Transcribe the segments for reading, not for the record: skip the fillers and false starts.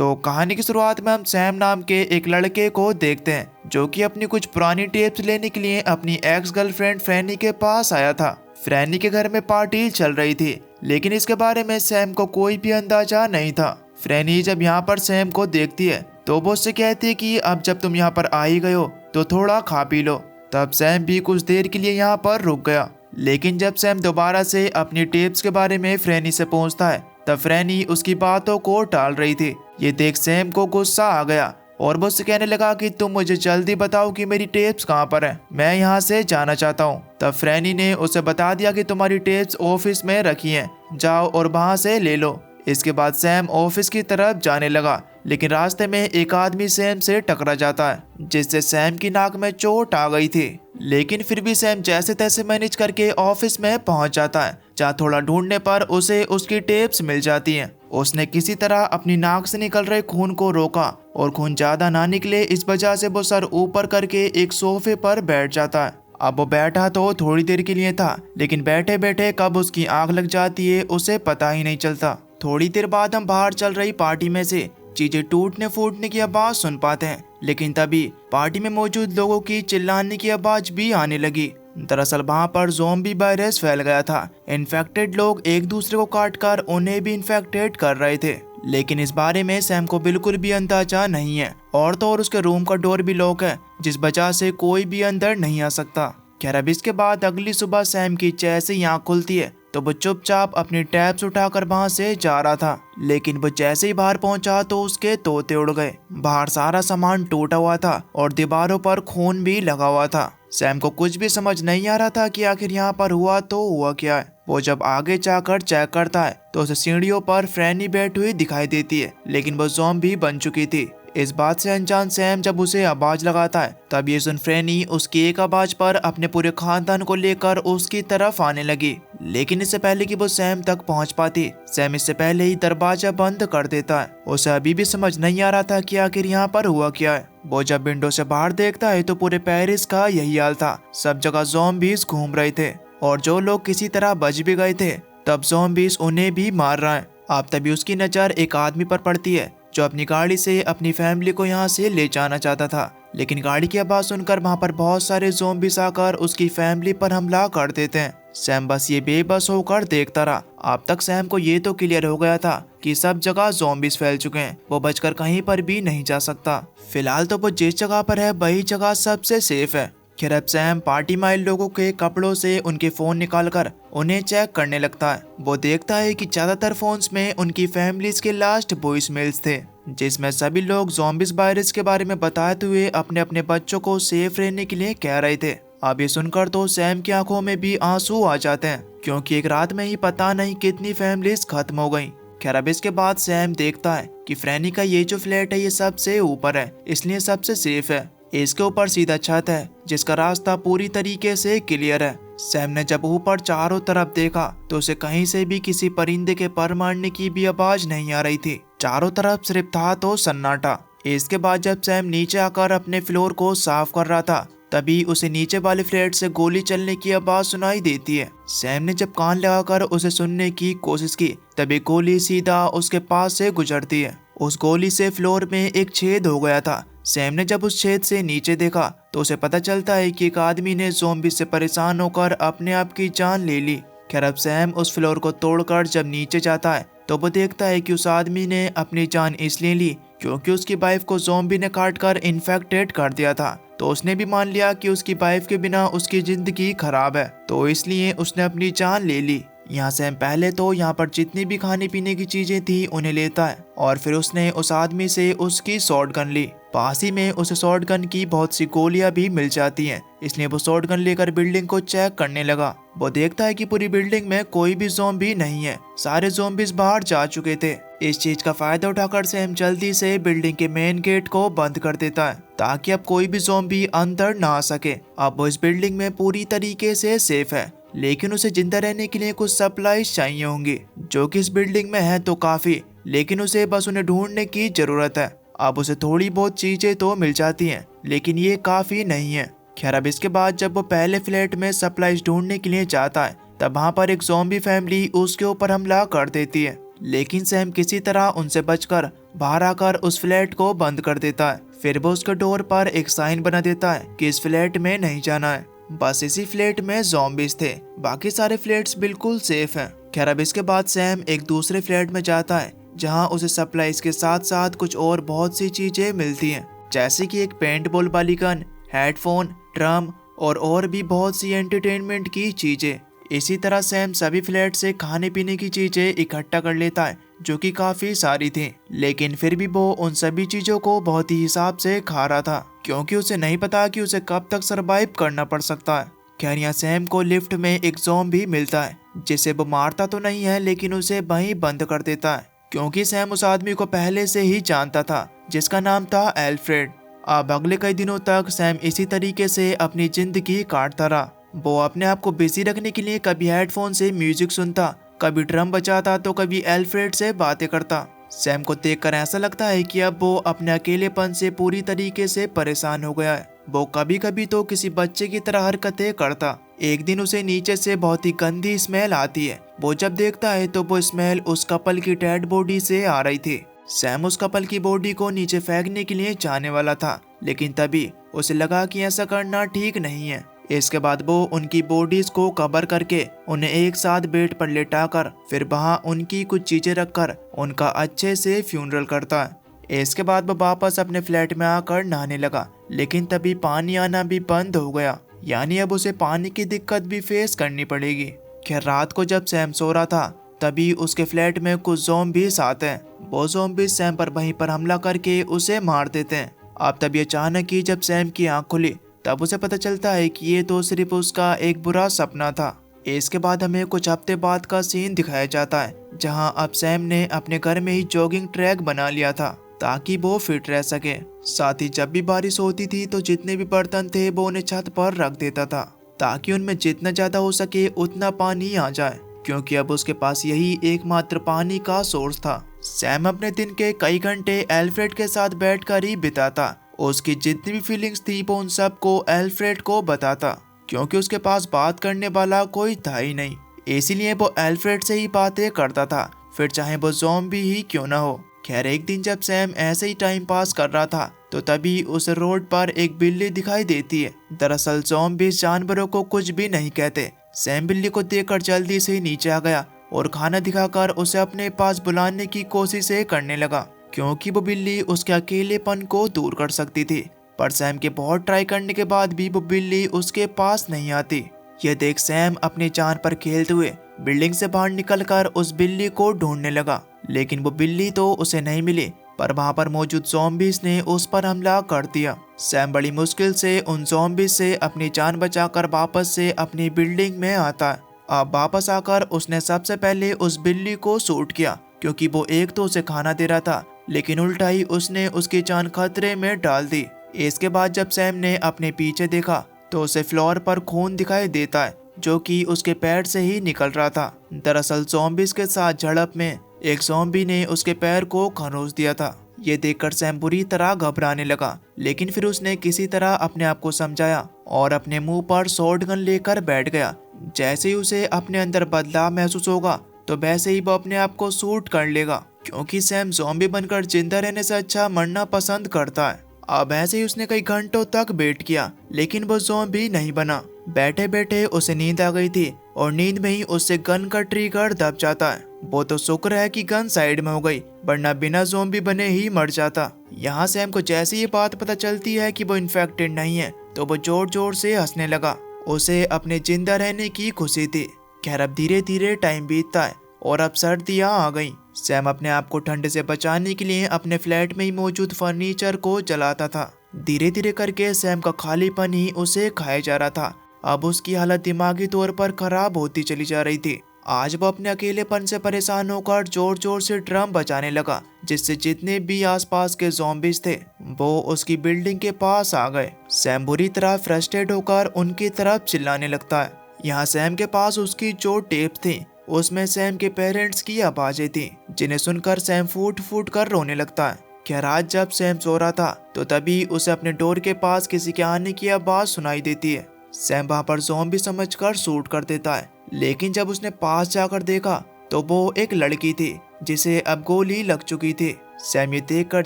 तो कहानी की शुरुआत में हम सैम नाम के एक लड़के को देखते हैं जो कि अपनी कुछ पुरानी टेप्स लेने के लिए अपनी एक्स गर्लफ्रेंड फ्रैनी के पास आया था। फ्रैनी के घर में पार्टी चल रही थी, लेकिन इसके बारे में सैम को कोई भी अंदाजा नहीं था। फ्रैनी जब यहाँ पर सैम को देखती है तो वो उससे कहती है कि अब जब तुम यहाँ पर आ ही गए हो तो थोड़ा खा पी लो। तब सैम भी कुछ देर के लिए यहाँ पर रुक गया, लेकिन जब सैम दोबारा से अपनी टेप्स के बारे में फ्रैनी से पूछता है तब फ्रैनी उसकी बातों को टाल रही थी। ये देख सैम को गुस्सा आ गया और वो उससे कहने लगा कि तुम मुझे जल्दी बताओ कि मेरी टेप्स कहाँ पर है, मैं यहाँ से जाना चाहता हूँ। तब फ्रैनी ने उसे बता दिया कि तुम्हारी टेप्स ऑफिस में रखी हैं, जाओ और वहाँ से ले लो। इसके बाद सैम ऑफिस की तरफ जाने लगा, लेकिन रास्ते में एक आदमी सैम से टकरा जाता है जिससे सैम की नाक में चोट आ गई थी। लेकिन फिर भी सैम जैसे तैसे मैनेज करके ऑफिस में पहुंच जाता है, जहाँ थोड़ा ढूंढने पर उसे उसकी टेप्स मिल जाती हैं। उसने किसी तरह अपनी नाक से निकल रहे खून को रोका और खून ज्यादा ना निकले इस वजह से वो सर ऊपर करके एक सोफे पर बैठ जाता है। अब वो बैठा तो थोड़ी देर के लिए था, लेकिन बैठे बैठे कब उसकी आंख लग जाती है उसे पता ही नहीं चलता। थोड़ी देर बाद हम बाहर चल रही पार्टी में से चीजें टूटने फूटने की आवाज सुन पाते हैं, लेकिन तभी पार्टी में मौजूद लोगों की चिल्लाने की आवाज भी आने लगी। दरअसल वहाँ पर ज़ॉम्बी वायरस फैल गया था। इन्फेक्टेड लोग एक दूसरे को काटकर उन्हें भी इन्फेक्टेड कर रहे थे, लेकिन इस बारे में सैम को बिल्कुल भी अंदाजा नहीं है। और तो और उसके रूम का डोर भी लॉक है, जिस वजह से कोई भी अंदर नहीं आ सकता। खैर अब इसके बाद अगली सुबह सैम की जैसे ही आँख खुलती है तो वो चुपचाप अपनी टैब्स उठाकर वहां से जा रहा था, लेकिन वो जैसे ही बाहर पहुंचा तो उसके तोते उड़ गए। बाहर सारा सामान टूटा हुआ था और दीवारों पर खून भी लगा हुआ था। सैम को कुछ भी समझ नहीं आ रहा था कि आखिर यहाँ पर हुआ तो हुआ क्या है। वो जब आगे जाकर चेक करता है तो उसे सीढ़ियों पर फ्रैनी बैठी हुई दिखाई देती है, लेकिन वो ज़ॉम्बी बन चुकी थी। इस बात से अनजान सैम जब उसे आवाज लगाता है तब ये सुन फ्रैनी उसकी एक आवाज पर अपने पूरे खानदान को लेकर उसकी तरफ आने लगी। लेकिन इससे पहले कि वो सैम तक पहुंच पाती, सैम इससे पहले ही दरवाजा बंद कर देता है। उसे अभी भी समझ नहीं आ रहा था कि आखिर यहाँ पर हुआ क्या है। वो जब विंडो से बाहर देखता है तो पूरे पेरिस का यही हाल था। सब जगह ज़ॉम्बीज़ घूम रहे थे और जो लोग किसी तरह बच भी गए थे तब ज़ॉम्बीज़ उन्हें भी मार रहा है। अब तभी उसकी नजर एक आदमी पर पड़ती है जो अपनी गाड़ी से अपनी फैमिली को यहाँ से ले जाना चाहता था, लेकिन गाड़ी की आवाज सुनकर वहाँ पर बहुत सारे ज़ॉम्बीज़ आकर उसकी फैमिली पर हमला कर देते हैं। सैम बस ये बेबस होकर देखता रहा। अब तक सैम को ये तो क्लियर हो गया था कि सब जगह ज़ॉम्बीज़ फैल चुके हैं, वो बचकर कहीं पर भी नहीं जा सकता। फिलहाल तो वो जिस जगह पर है वही जगह सबसे सेफ है। खैर अब सैम पार्टी में आए लोगों के कपड़ों से उनके फ़ोन निकालकर उन्हें चेक करने लगता है। वो देखता है कि ज़्यादातर फोन्स में उनकी फैमिलीज के लास्ट वॉइस मेल्स थे, जिसमें सभी लोग ज़ॉम्बीज़ वायरस के बारे में बताते हुए अपने अपने बच्चों को सेफ रहने के लिए कह रहे थे। अब ये सुनकर तो सैम की आंखों में भी आंसू आ जाते हैं, क्योंकि एक रात में ही पता नहीं कितनी फैमिलीज खत्म हो गई। खैर अब इसके बाद सैम देखता है कि फ्रैनी का ये जो फ्लैट है ये सबसे ऊपर है, इसलिए सबसे सेफ है। इसके ऊपर सीधा छत है जिसका रास्ता पूरी तरीके से क्लियर है। सैम ने जब ऊपर चारों तरफ देखा तो उसे कहीं से भी किसी परिंदे के पर मारने की भी आवाज नहीं आ रही थी। चारों तरफ सिर्फ था तो सन्नाटा। इसके बाद जब सैम नीचे आकर अपने फ्लोर को साफ कर रहा था तभी उसे नीचे वाले फ्लैट से गोली चलने की आवाज सुनाई देती है। सैम ने जब कान लगाकर उसे सुनने की कोशिश की तभी गोली सीधा उसके पास से गुजरती है। उस गोली से फ्लोर में एक छेद हो गया था। सैम ने जब उस छेद से नीचे देखा तो उसे पता चलता है कि एक आदमी ने ज़ॉम्बी से परेशान होकर अपने आप की जान ले ली। खैर अब सैम उस फ्लोर को तोड़कर जब नीचे जाता है तो वो देखता है कि उस आदमी ने अपनी जान इसलिए ली क्योंकि उसकी वाइफ को ज़ॉम्बी ने काटकर इन्फेक्टेड कर दिया था। तो उसने भी मान लिया कि उसकी वाइफ के बिना उसकी जिंदगी खराब है, तो इसलिए उसने अपनी जान ले ली। यहाँ सैम पहले तो यहाँ पर जितनी भी खाने पीने की चीजें थी उन्हें लेता है और फिर उसने उस आदमी से उसकी शॉर्ट गन ली। पास ही में उसे शॉर्ट गन की बहुत सी गोलियां भी मिल जाती हैं, इसलिए वो शॉर्ट गन लेकर बिल्डिंग को चेक करने लगा। वो देखता है कि पूरी बिल्डिंग में कोई भी ज़ॉम्बी नहीं है, सारे ज़ॉम्बीज़ बाहर जा चुके थे। इस चीज का फायदा उठाकर सैम जल्दी से बिल्डिंग के मेन गेट को बंद कर देता है ताकि अब कोई भी ज़ॉम्बी अंदर ना आ सके। अब वो इस बिल्डिंग में पूरी तरीके से सेफ है, लेकिन उसे जिंदा रहने के लिए कुछ सप्लाईज चाहिए होंगी जो कि इस बिल्डिंग में है तो काफी, लेकिन उसे बस उन्हें ढूंढने की जरूरत है। अब उसे थोड़ी बहुत चीजें तो मिल जाती हैं, लेकिन ये काफी नहीं है। खैर अब इसके बाद जब वो पहले फ्लैट में सप्लाईज ढूंढने के लिए जाता है तब वहाँ पर एक ज़ॉम्बी फैमिली उसके ऊपर हमला कर देती है। लेकिन सैम किसी तरह उनसे बचकर बाहर आकर उस फ्लैट को बंद कर देता है। फिर वो उसके डोर पर एक साइन बना देता है कि इस फ्लैट में नहीं जाना है। बस इसी फ्लैट में ज़ॉम्बीज थे, बाकी सारे फ्लैट्स बिल्कुल सेफ हैं। खैर अब इसके बाद सैम एक दूसरे फ्लैट में जाता है जहां उसे सप्लाईज के साथ साथ कुछ और बहुत सी चीजें मिलती हैं, जैसे कि एक पेंट बॉल वाली गन, हेडफोन, ड्रम और भी बहुत सी एंटरटेनमेंट की चीजें। इसी तरह सैम सभी फ्लैट से खाने पीने की चीजें इकट्ठा कर लेता है जो कि काफी सारी थी, लेकिन फिर भी वो उन सभी चीजों को बहुत ही हिसाब से खा रहा था क्योंकि उसे नहीं पता कि उसे कब तक सरवाइव करना पड़ सकता है। खैर यहाँ सैम को लिफ्ट में एक ज़ॉम्बी मिलता है जिसे वो मारता तो नहीं है लेकिन उसे वहीं बंद कर देता है क्योंकि सैम उस आदमी को पहले से ही जानता था जिसका नाम था एल्फ्रेड। अब अगले कई दिनों तक सैम इसी तरीके से अपनी जिंदगी काटता रहा। वो अपने आप को बिजी रखने के लिए कभी हेडफोन से म्यूजिक सुनता, कभी ड्रम बजाता तो कभी एल्फ्रेड से बातें करता। सैम को देखकर ऐसा लगता है कि अब वो अपने अकेलेपन से पूरी तरीके से परेशान हो गया है। वो कभी कभी तो किसी बच्चे की तरह हरकतें करता। एक दिन उसे नीचे से बहुत ही गंदी स्मेल आती है। वो जब देखता है तो वो स्मेल उस कपल की डेड बॉडी से आ रही थी। सैम उस कपल की बॉडी को नीचे फेंकने के लिए जाने वाला था, लेकिन तभी उसे लगा कि ऐसा करना ठीक नहीं है। इसके बाद वो उनकी बॉडीज को कवर करके उन्हें एक साथ बेड पर लेटाकर फिर वहां उनकी कुछ चीजें रखकर उनका अच्छे से फ्यूनरल करता है। इसके बाद वो वापस अपने फ्लैट में आकर नहाने लगा, लेकिन तभी पानी आना भी बंद हो गया, यानी अब उसे पानी की दिक्कत भी फेस करनी पड़ेगी। खैर रात को जब सैम सो रहा था तभी उसके फ्लैट में कुछ ज़ॉम्बीज आते हैं। वो ज़ॉम्बीज सैम पर वहीं पर हमला करके उसे मार देते हैं। अब तभी अचानक ही जब सैम की आंख खुली तब उसे पता चलता है कि ये तो सिर्फ उसका एक बुरा सपना था। इसके बाद हमें कुछ हफ्ते बाद का सीन दिखाया जाता है जहां अब सैम ने अपने घर में ही जॉगिंग ट्रैक बना लिया था ताकि वो फिट रह सके। साथ ही जब भी बारिश होती थी तो जितने भी बर्तन थे वो उन्हें छत पर रख देता था ताकि उनमें जितना ज्यादा हो सके उतना पानी आ जाए, क्योंकि अब उसके पास यही एकमात्र पानी का सोर्स था। सैम अपने दिन के कई घंटे एल्फ्रेड के साथ बैठकर ही बिताता। उसकी जितनी भी फीलिंग्स थी वो उन सबको एल्फ्रेड को बताता, क्योंकि उसके पास बात करने वाला कोई था ही नहीं। इसीलिए वो एल्फ्रेड से ही बातें करता था, फिर चाहे वो ज़ॉम्बी ही क्यों ना हो। खैर एक दिन जब सैम ऐसे ही टाइम पास कर रहा था तो तभी उस रोड पर एक बिल्ली दिखाई देती है। दरअसल ज़ॉम्बीज़ जानवरों को कुछ भी नहीं कहते। सैम बिल्ली को देखकर जल्दी से नीचे आ गया और खाना दिखाकर उसे अपने पास बुलाने की कोशिश करने लगा, क्योंकि वो बिल्ली उसके अकेलेपन को दूर कर सकती थी। पर सैम के बहुत ट्राई करने के बाद भी वो बिल्ली उसके पास नहीं आती। यह देख सैम अपनी जान पर खेलते हुए बिल्डिंग से बाहर निकलकर उस बिल्ली को ढूंढने लगा, लेकिन वो बिल्ली तो उसे नहीं मिली, पर वहां पर मौजूद ज़ॉम्बीज़ ने उस पर हमला कर दिया। सैम बड़ी मुश्किल से उन ज़ॉम्बीज़ से अपनी जान बचाकर वापस से अपनी बिल्डिंग में आता है। अब वापस आकर उसने सबसे पहले उस बिल्ली को शूट किया, क्योंकि वो एक तो उसे खाना दे रहा था लेकिन उल्टा ही उसने उसकी जान खतरे में डाल दी। इसके बाद जब सैम ने अपने पीछे देखा तो उसे फ्लोर पर खून दिखाई देता है जो कि उसके पैर से ही निकल रहा था। दरअसल ज़ॉम्बीज़ के साथ झड़प में एक ज़ॉम्बी ने उसके पैर को खरोच दिया था। ये देखकर सैम बुरी तरह घबराने लगा, लेकिन फिर उसने किसी तरह अपने आप को समझाया और अपने मुंह पर शॉटगन लेकर बैठ गया। जैसे ही उसे अपने अंदर बदलाव महसूस होगा तो वैसे ही वो अपने आप को शूट कर लेगा, क्योंकि सैम ज़ॉम्बी बनकर जिंदा रहने से अच्छा मरना पसंद करता है। अब ऐसे ही उसने कई घंटों तक वेट किया, लेकिन वो ज़ॉम्बी नहीं बना। बैठे बैठे उसे नींद आ गई थी और नींद में ही उससे गन का ट्रिगर दब जाता है। वो तो शुक्र है कि गन साइड में हो गई, वरना बिना ज़ॉम्बी बने ही मर जाता। यहाँ सैम को जैसे ये बात पता चलती है कि वो इन्फेक्टेड नहीं है तो वो जोर जोर से हंसने लगा। उसे अपने जिंदा रहने की खुशी थी। खैर अब धीरे धीरे टाइम बीतता है और अब सर्दियाँ आ गई। सैम अपने आप को ठंड से बचाने के लिए अपने फ्लैट में ही मौजूद फर्नीचर को जलाता था। धीरे धीरे करके सैम का खालीपन ही उसे खाया जा रहा था। अब उसकी हालत दिमागी तौर पर खराब होती चली जा रही थी। आज वो अपने अकेलेपन से परेशान होकर जोर जोर से ड्रम बजाने लगा, जिससे जितने भी आसपास के ज़ॉम्बीज़ थे वो उसकी बिल्डिंग के पास आ गए। सैम बुरी तरह फ्रस्ट्रेट होकर उनकी तरफ चिल्लाने लगता है। यहाँ सैम के पास उसकी जो टेप थी उसमें सैम के पेरेंट्स की आवाज़ें थी, जिन्हें सुनकर सैम फूट फूट कर रोने लगता है। खैर आज जब सैम सो रहा था तो तभी उसे अपने डोर के पास किसी के आने की आवाज़ सुनाई देती है। सैम वहां पर ज़ॉम्बी समझकर शूट कर देता है, लेकिन जब उसने पास जाकर देखा तो वो एक लड़की थी जिसे अब गोली लग चुकी थी। सैम ये देखकर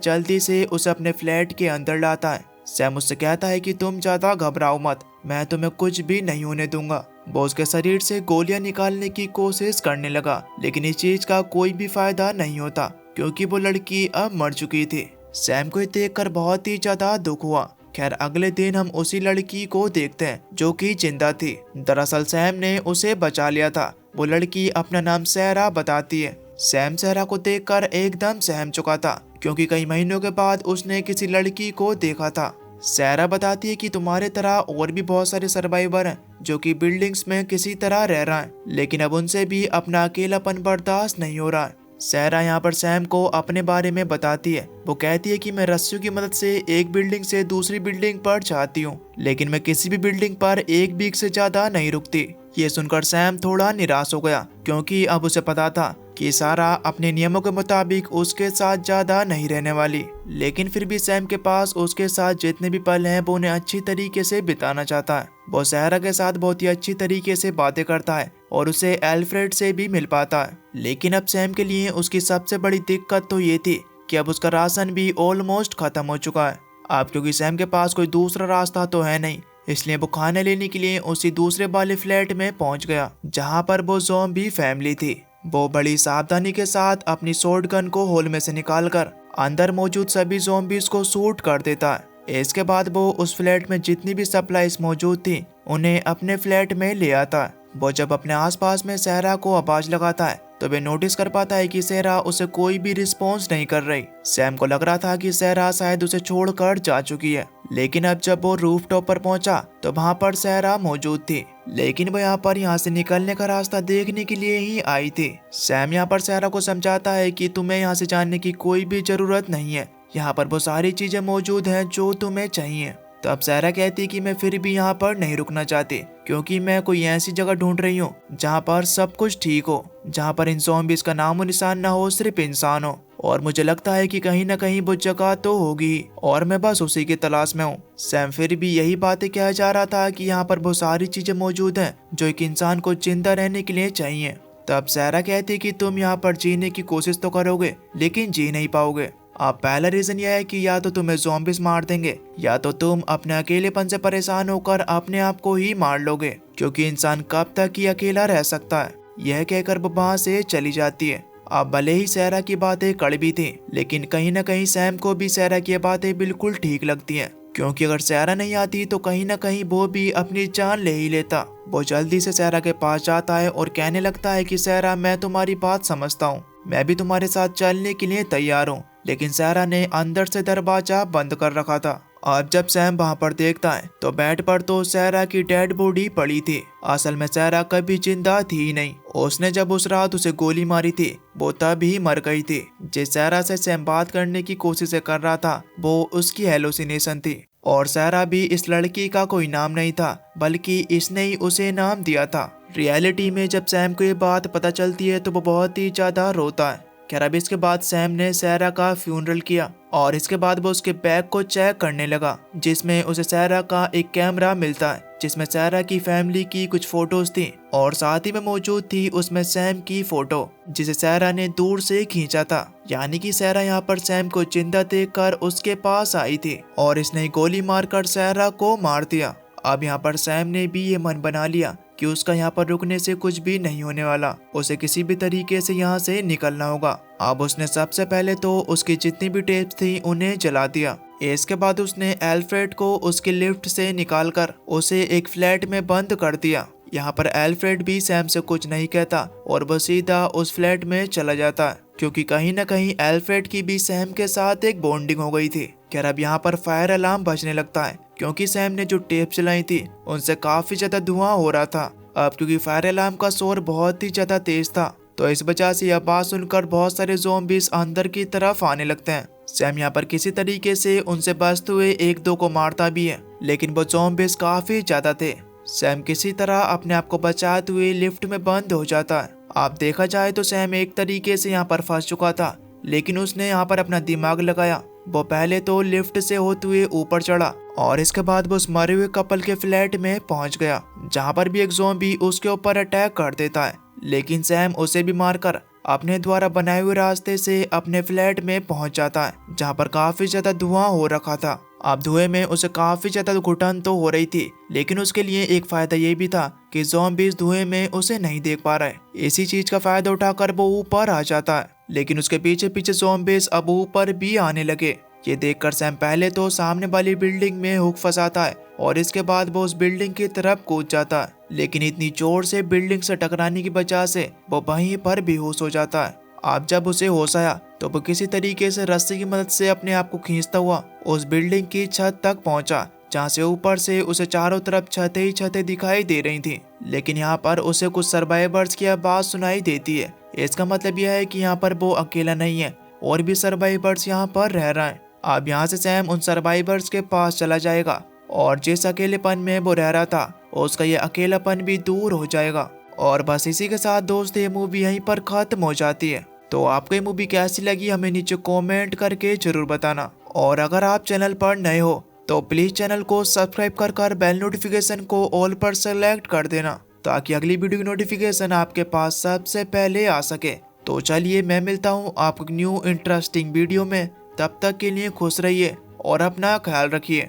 जल्दी से उसे अपने फ्लैट के अंदर लाता है। सैम उससे कहता है कि तुम ज्यादा घबराओ मत, मैं तुम्हें कुछ भी नहीं होने दूंगा। वो उसके शरीर से गोलियां निकालने की कोशिश करने लगा, लेकिन इस चीज का कोई भी फायदा नहीं होता क्योंकि वो लड़की अब मर चुकी थी। सैम को देखकर बहुत ही ज्यादा दुख हुआ। खैर अगले दिन हम उसी लड़की को देखते हैं जो कि जिंदा थी। दरअसल सैम ने उसे बचा लिया था। वो लड़की अपना नाम सहरा बताती है। सैम सहरा को देखकर एकदम सहम चुका था क्योंकि कई महीनों के बाद उसने किसी लड़की को देखा था। सहरा बताती है कि तुम्हारे तरह और भी बहुत सारे सर्वाइवर हैं जो कि बिल्डिंग्स में किसी तरह रह रहा है, लेकिन अब उनसे भी अपना अकेलापन बर्दाश्त नहीं हो रहा है। सहरा यहाँ पर सैम को अपने बारे में बताती है। वो कहती है कि मैं रस्सियों की मदद से एक बिल्डिंग से दूसरी बिल्डिंग पर जाती हूँ, लेकिन मैं किसी भी बिल्डिंग पर एक वीक से ज्यादा नहीं रुकती। ये सुनकर सैम थोड़ा निराश हो गया क्योंकि अब उसे पता था कि सारा अपने नियमों के मुताबिक उसके साथ ज्यादा नहीं रहने वाली। लेकिन फिर भी सैम के पास उसके साथ जितने भी पल हैं वो उन्हें अच्छी तरीके से बिताना चाहता है। वो सहरा के साथ बहुत ही अच्छी तरीके से बातें करता है और उसे एल्फ्रेड से भी मिल पाता है। लेकिन अब सैम के लिए उसकी सबसे बड़ी दिक्कत तो ये थी कि अब उसका राशन भी ऑलमोस्ट खत्म हो चुका है। अब क्योंकि सैम के पास कोई दूसरा रास्ता तो है नहीं, इसलिए वो खाने लेने के लिए उसी दूसरे वाले फ्लैट में पहुंच गया जहां पर वो ज़ॉम्बी फैमिली थी। वो बड़ी सावधानी के साथ अपनी शॉर्ट गन को होल में से निकालकर अंदर मौजूद सभी ज़ॉम्बीज को शूट कर देता है। इसके बाद वो उस फ्लैट में जितनी भी सप्लाईज मौजूद थी उन्हें अपने फ्लैट में ले आता है। वो जब अपने आसपास में सहरा को आवाज लगाता है तो वे नोटिस कर पाता है कि सहरा उसे कोई भी रिस्पॉन्स नहीं कर रही। सैम को लग रहा था कि सहरा शायद उसे छोड़कर जा चुकी है, लेकिन अब जब वो रूफ टॉप पर पहुंचा तो वहां पर सहरा मौजूद थी, लेकिन वो यहाँ से निकलने का रास्ता देखने के लिए ही आई थी। सैम यहाँ पर सहरा को समझाता है कि तुम्हें यहाँ से जाने की कोई भी जरूरत नहीं है, यहाँ पर वो सारी चीजें मौजूद हैं जो तुम्हें चाहिए। तब सहरा कहती कि मैं फिर भी यहाँ पर नहीं रुकना चाहती क्योंकि मैं कोई ऐसी जगह ढूंढ रही हूँ जहाँ पर सब कुछ ठीक हो, जहाँ पर इन ज़ॉम्बीज़ का नामो निशान ना हो, सिर्फ इंसान हो। और मुझे लगता है कि कहीं ना कहीं वो जगह तो होगी और मैं बस उसी की तलाश में हूँ। सैम फिर भी यही बातें कह जा रहा था कि यहाँ पर बहुत सारी चीजें मौजूद हैं जो एक इंसान को जिंदा रहने के लिए चाहिए। तब सहरा कहती कि तुम यहाँ पर जीने की कोशिश तो करोगे लेकिन जी नहीं पाओगे। अब पहला रीजन यह है कि या तो तुम्हें ज़ॉम्बीज़ मार देंगे या तो तुम अपने अकेलेपन से परेशान होकर अपने आप को ही मार लोगे, क्योंकि इंसान कब तक ही अकेला रह सकता है। यह कहकर वो वहां से चली जाती है। अब भले ही सहरा की बातें कड़वी थी, लेकिन कहीं ना कहीं सैम को भी सहरा की बातें बिल्कुल ठीक लगती हैं, क्योंकि अगर सहरा नहीं आती तो कहीं ना कहीं वो भी अपनी जान ले ही लेता। वो जल्दी से सहरा के पास जाता है और कहने लगता है कि सहरा, मैं तुम्हारी बात समझता हूँ, मैं भी तुम्हारे साथ चलने के लिए तैयार हूँ। लेकिन सहरा ने अंदर से दरवाजा बंद कर रखा था। अब जब सैम वहां पर देखता है तो बेड पर तो सहरा की डेड बॉडी पड़ी थी। असल में सहरा कभी जिंदा थी ही नहीं। उसने जब उस रात उसे गोली मारी थी वो तब ही मर गई थी। जिस सहरा से सैम बात करने की कोशिश कर रहा था वो उसकी हेलुसिनेशन थी, और सहरा भी इस लड़की का कोई नाम नहीं था, बल्कि इसने ही उसे नाम दिया था। रियलिटी में जब सैम को ये बात पता चलती है तो वो बहुत ही ज्यादा रोता है। खैर अब इसके बाद सैम ने सहरा का फ्यूनरल किया और इसके बाद वो उसके बैग को चेक करने लगा, जिसमें उसे सहरा का एक कैमरा मिलता है जिसमें सहरा की फैमिली की कुछ फोटोज थी और साथ ही में मौजूद थी उसमें सैम की फोटो, जिसे सहरा ने दूर से खींचा था। यानी कि सहरा यहाँ पर सैम को जिंदा देखकर उसके पास आई थी और इसने गोली मारकर सहरा को मार दिया। अब यहाँ पर सैम ने भी ये मन बना लिया कि उसका यहाँ पर रुकने से कुछ भी नहीं होने वाला, उसे किसी भी तरीके से यहाँ से निकलना होगा। अब उसने सबसे पहले तो उसकी जितनी भी टेप्स थी उन्हें जला दिया। इसके बाद उसने एल्फ्रेड को उसके लिफ्ट से निकालकर उसे एक फ्लैट में बंद कर दिया। यहाँ पर एल्फ्रेड भी सैम से कुछ नहीं कहता और वो सीधा उस फ्लैट में चला जाता है, क्योंकि कहीं ना कहीं एल्फ्रेड की भी सैम के साथ एक बॉन्डिंग हो गई थी। खैर अब यहाँ पर फायर अलार्म बजने लगता है, क्योंकि सैम ने जो टेप चलाई थी उनसे काफी ज्यादा धुआं हो रहा था। अब क्योंकि फायर अलार्म का शोर बहुत ही ज्यादा तेज था तो इस वजह से यह आवाज सुनकर बहुत सारे ज़ॉम्बीज़ अंदर की तरफ आने लगते हैं। सैम यहाँ पर किसी तरीके से उनसे बचते हुए एक दो को मारता भी है, लेकिन वो ज़ॉम्बीज़ काफी ज्यादा थे। सैम किसी तरह अपने आप को बचाते हुए लिफ्ट में बंद हो जाता है। आप देखा जाए तो सैम एक तरीके से यहाँ पर फंस चुका था, लेकिन उसने यहाँ पर अपना दिमाग लगाया। वो पहले तो लिफ्ट से होते हुए ऊपर चढ़ा और इसके बाद वो उस मरे हुए कपल के फ्लैट में पहुंच गया, जहां पर भी एक ज़ॉम्बी उसके ऊपर अटैक कर देता है, लेकिन सैम उसे भी मारकर अपने द्वारा बनाए हुए रास्ते से अपने फ्लैट में पहुंच जाता है जहां पर काफी ज्यादा धुआं हो रखा था। अब धुएं में उसे काफी ज्यादा घुटन तो हो रही थी, लेकिन उसके लिए एक फायदा ये भी था कि ज़ॉम्बीज़ धुएं में उसे नहीं देख पा रहे। इसी चीज का फायदा उठाकर वो ऊपर आ जाता है, लेकिन उसके पीछे पीछे ज़ॉम्बीज़ अब ऊपर भी आने लगे। ये देखकर सैम पहले तो सामने वाली बिल्डिंग में हुक फंसाता है और इसके बाद वो उस बिल्डिंग की तरफ कूद जाता है, लेकिन इतनी जोर से बिल्डिंग से टकराने की वजह से वो वहीं पर बेहोश हो जाता है। अब जब उसे होश आया तो वो किसी तरीके से रस्सी की मदद से अपने आप को खींचता हुआ उस बिल्डिंग की छत तक पहुंचा, जहां से ऊपर से उसे चारों तरफ छतें ही छतें दिखाई दे रही थी। लेकिन यहाँ पर उसे कुछ सर्वाइवर्स की आवाज सुनाई देती है। इसका मतलब यह है कि यहाँ पर वो अकेला नहीं है, और भी सर्वाइवर्स यहाँ पर रह रहे हैं। अब यहाँ से सैम उन सर्वाइवर्स के पास चला जाएगा और जिस अकेलेपन में वो रह रहा था उसका ये अकेलापन भी दूर हो जाएगा। और बस इसी के साथ दोस्त ये मूवी यहीं पर खत्म हो जाती है। तो आपको ये मूवी कैसी लगी हमें नीचे कमेंट करके जरूर बताना। और अगर आप चैनल पर नए हो तो प्लीज चैनल को सब्सक्राइब कर बेल नोटिफिकेशन को ऑल पर सेलेक्ट कर देना, ताकि अगली वीडियो की नोटिफिकेशन आपके पास सबसे पहले आ सके। तो चलिए मैं मिलता हूँ आपको न्यू इंटरेस्टिंग वीडियो में। तब तक के लिए खुश रहिए और अपना ख्याल रखिए।